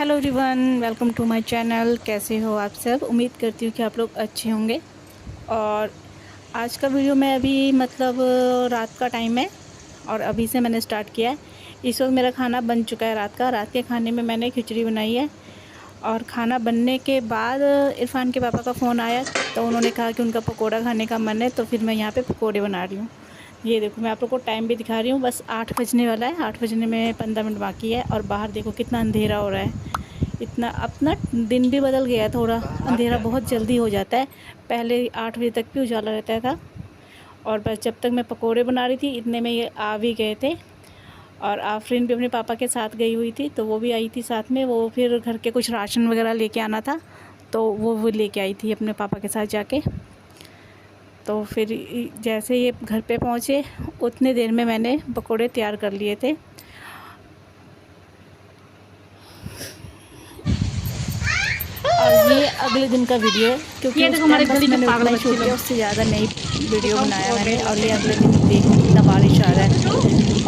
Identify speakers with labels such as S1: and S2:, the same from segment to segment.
S1: Hello everyone, welcome to my channel. कैसे हो आप सब? उम्मीद करती हूँ कि आप लोग अच्छे होंगे। और आज का वीडियो मैं अभी रात का टाइम है और अभी से मैंने स्टार्ट किया है। इस वक्त मेरा खाना बन चुका है रात का। रात के खाने में मैंने खिचड़ी बनाई है और खाना बनने के बाद इरफान के पापा का फ़ोन आया तो उन्होंने कहा कि उनका पकोड़ा खाने का मन है, तो फिर मैं यहाँ पर पकोड़े बना रही हूँ। ये देखो, मैं आप लोग को टाइम भी दिखा रही हूँ। बस 8 बजने वाला है, 8 बजने में 15 मिनट बाकी है। और बाहर देखो कितना अंधेरा हो रहा है। इतना अपना दिन भी बदल गया है, थोड़ा अंधेरा बहुत जल्दी हो जाता है। पहले 8 बजे तक भी उजाला रहता था। और बस जब तक मैं पकोड़े बना रही थी इतने में ये आ भी गए थे। और आफरीन भी अपने पापा के साथ गई हुई थी, तो वो भी आई थी साथ में। वो फिर घर के कुछ राशन वगैरह लेके आना था, तो वो लेके आई थी अपने पापा के साथ जाके। तो फिर जैसे ये घर पे पहुँचे उतने देर में मैंने पकोड़े तैयार कर लिए थे। और ये अगले दिन का वीडियो है, क्योंकि उस टाइम बस मैंने उतना ही शूट किया, उससे ज़्यादा नई वीडियो बनाया मैंने। और ये अगले दिन देखो कितना बारिश आ रहा है।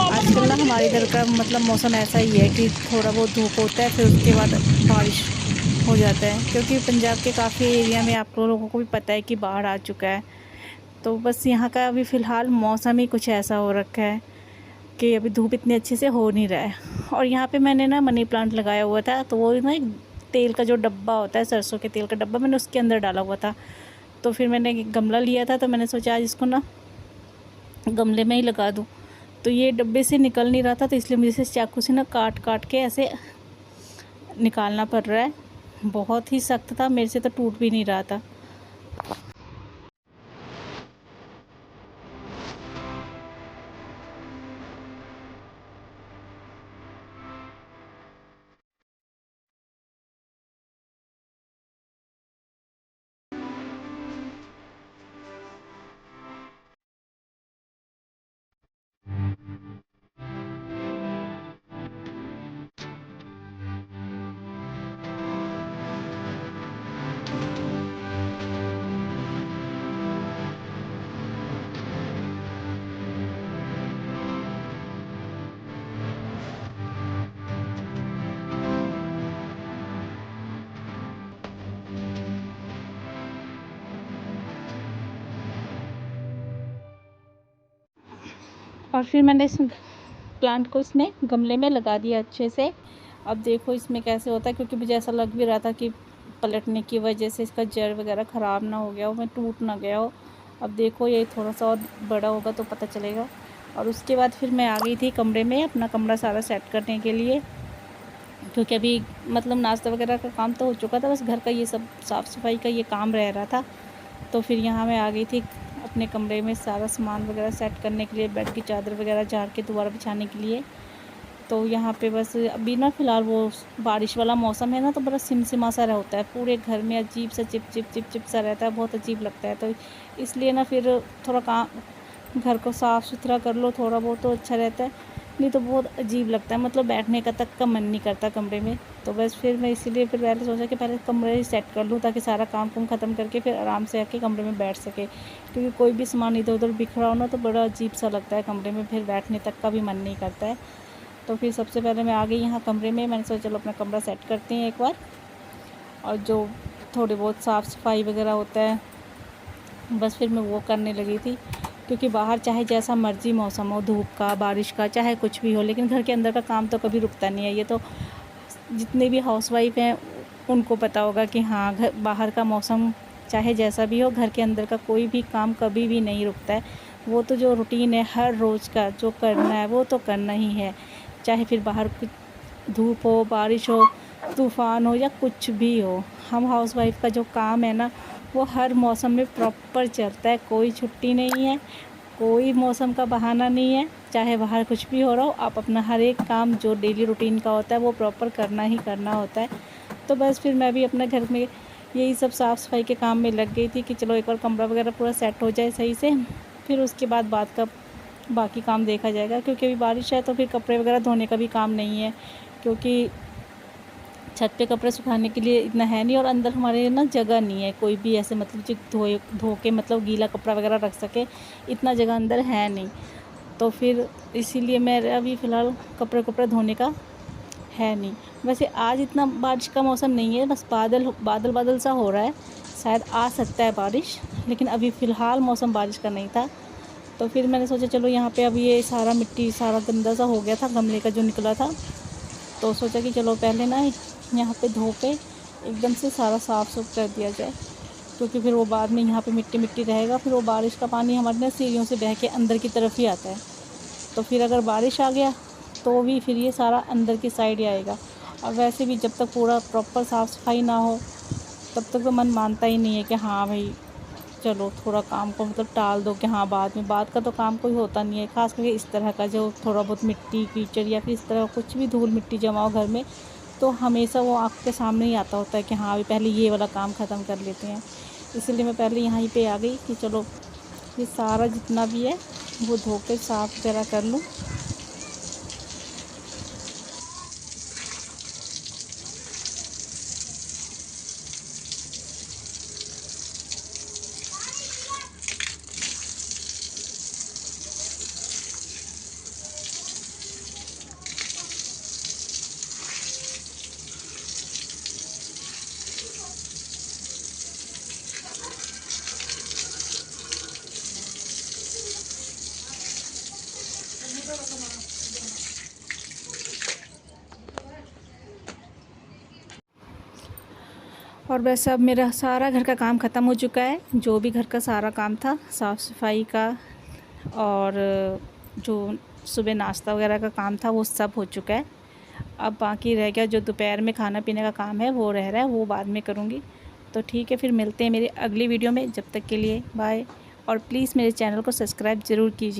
S1: आजकल ना हमारे इधर का मौसम ऐसा ही है कि थोड़ा बहुत धूप होता है, फिर उसके बाद बारिश हो जाता है। क्योंकि पंजाब के काफ़ी एरिया में आप लोगों को भी पता है कि बाढ़ आ चुका है। तो बस यहाँ का अभी फ़िलहाल मौसम ही कुछ ऐसा हो रखा है कि अभी धूप इतने अच्छे से हो नहीं रहा है। और यहाँ पे मैंने ना मनी प्लांट लगाया हुआ था, तो वो ना एक तेल का जो डब्बा होता है, सरसों के तेल का डब्बा, मैंने उसके अंदर डाला हुआ था। तो फिर मैंने गमला लिया था, तो मैंने सोचा आज इसको ना गमले में ही लगा दूँ। तो ये डब्बे से निकल नहीं रहा था, तो इसलिए मुझे इसे चाकू से ना काट काट के ऐसे निकालना पड़ रहा है। बहुत ही सख्त था, मेरे से तो टूट भी नहीं रहा था। और फिर मैंने इस प्लांट को इसमें गमले में लगा दिया अच्छे से। अब देखो इसमें कैसे होता है, क्योंकि मुझे ऐसा लग भी रहा था कि पलटने की वजह से इसका जड़ वगैरह ख़राब ना हो गया हो, मैं टूट ना गया हो। अब देखो ये थोड़ा सा और बड़ा होगा तो पता चलेगा। और उसके बाद फिर मैं आ गई थी कमरे में, अपना कमरा सारा सेट करने के लिए। क्योंकि अभी नाश्ता वगैरह का काम तो हो चुका था, बस घर का ये सब साफ़ सफाई का ये काम रह रहा था। तो फिर यहाँ मैं आ गई थी अपने कमरे में सारा सामान वगैरह सेट करने के लिए, बेड की चादर वगैरह झाड़ के दोबारा बिछाने के लिए। तो यहाँ पे बस अभी ना फ़िलहाल वो बारिश वाला मौसम है ना, तो बड़ा सिमसिमा सा होता है पूरे घर में, अजीब सा चिप चिप चिप चिप सा रहता है, बहुत अजीब लगता है। तो इसलिए ना फिर थोड़ा काम घर को साफ़ सुथरा कर लो थोड़ा बहुत तो अच्छा रहता है, नहीं तो बहुत अजीब लगता है, बैठने का तक का मन नहीं करता कमरे में। तो बस फिर मैं इसीलिए फिर पहले सोचा कि पहले कमरे ही सेट कर लूँ, ताकि सारा काम ख़त्म करके फिर आराम से आके कमरे में बैठ सके। क्योंकि कोई भी सामान इधर उधर बिखरा हो ना तो बड़ा अजीब सा लगता है कमरे में, फिर बैठने तक का भी मन नहीं करता है। तो फिर सबसे पहले मैं आ गई यहाँ कमरे में, मैंने सोचा चलो अपना कमरा सेट करते हैं एक बार। और जो थोड़ी बहुत साफ़ सफाई वगैरह होता है बस फिर मैं वो करने लगी थी। क्योंकि बाहर चाहे जैसा मर्जी मौसम हो, धूप का, बारिश का, चाहे कुछ भी हो, लेकिन घर के अंदर का काम तो कभी रुकता नहीं है। ये तो जितने भी हाउसवाइफ हैं उनको पता होगा कि हाँ, घर बाहर का मौसम चाहे जैसा भी हो, घर के अंदर का कोई भी काम कभी भी नहीं रुकता है। वो तो जो रूटीन है हर रोज़ का जो करना है वो तो करना ही है, चाहे फिर बाहर धूप हो, बारिश हो, तूफ़ान हो या कुछ भी हो। हम हाउसवाइफ का जो काम है ना वो हर मौसम में प्रॉपर चलता है, कोई छुट्टी नहीं है, कोई मौसम का बहाना नहीं है। चाहे बाहर कुछ भी हो रहा हो, आप अपना हर एक काम जो डेली रूटीन का होता है वो प्रॉपर करना ही करना होता है। तो बस फिर मैं भी अपने घर में यही सब साफ़ सफाई के काम में लग गई थी कि चलो एक बार कमरा वगैरह पूरा सेट हो जाए सही से, फिर उसके बाद का बाकी काम देखा जाएगा। क्योंकि अभी बारिश है तो फिर कपड़े वगैरह धोने का भी काम नहीं है, क्योंकि छत पे कपड़े सुखाने के लिए इतना है नहीं, और अंदर हमारे ना जगह नहीं है कोई भी ऐसे जो धो के गीला कपड़ा वगैरह रख सके, इतना जगह अंदर है नहीं। तो फिर इसीलिए मैं अभी फ़िलहाल कपड़े धोने का है नहीं। वैसे आज इतना बारिश का मौसम नहीं है, बस बादल बादल बादल सा हो रहा है, शायद आ सकता है बारिश, लेकिन अभी फ़िलहाल मौसम बारिश का नहीं था। तो फिर मैंने सोचा चलो यहाँ पे अब ये सारा मिट्टी सारा गंदा सा हो गया था गमले का जो निकला था, तो सोचा कि चलो पहले ना यहाँ पे धो के एकदम से सारा साफ़ सुफ कर दिया जाए, क्योंकि फिर वो बाद में यहाँ पे मिट्टी मिट्टी रहेगा, फिर वो बारिश का पानी हमारे ना सीढ़ियों से बह के अंदर की तरफ ही आता है। तो फिर अगर बारिश आ गया तो भी फिर ये सारा अंदर की साइड ही आएगा। और वैसे भी जब तक पूरा प्रॉपर साफ़ सफाई ना हो तब तक तो मन मानता ही नहीं है कि हाँ भाई चलो थोड़ा काम को मतलब टाल दो कि हाँ बाद का तो काम कोई होता नहीं है। ख़ास करके इस तरह का जो थोड़ा बहुत मिट्टी कीचड़ या फिर इस तरह कुछ भी धूल मिट्टी जमा हो घर में, तो हमेशा वो आँख के सामने ही आता होता है कि हाँ अभी पहले ये वाला काम ख़त्म कर लेते हैं। इसीलिए मैं पहले यहाँ पे आ गई कि चलो ये सारा जितना भी है वो धो के साफ़ वगैरह कर लूँ। और वैसे अब मेरा सारा घर का काम ख़त्म हो चुका है, जो भी घर का सारा काम था साफ़ सफाई का और जो सुबह नाश्ता वगैरह का काम था वो सब हो चुका है। अब बाकी रह गया जो दोपहर में खाना पीने का काम है वो रह रहा है, वो बाद में करूँगी। तो ठीक है, फिर मिलते हैं मेरी अगली वीडियो में। जब तक के लिए बाय, और प्लीज़ मेरे चैनल को सब्सक्राइब ज़रूर कीजिए।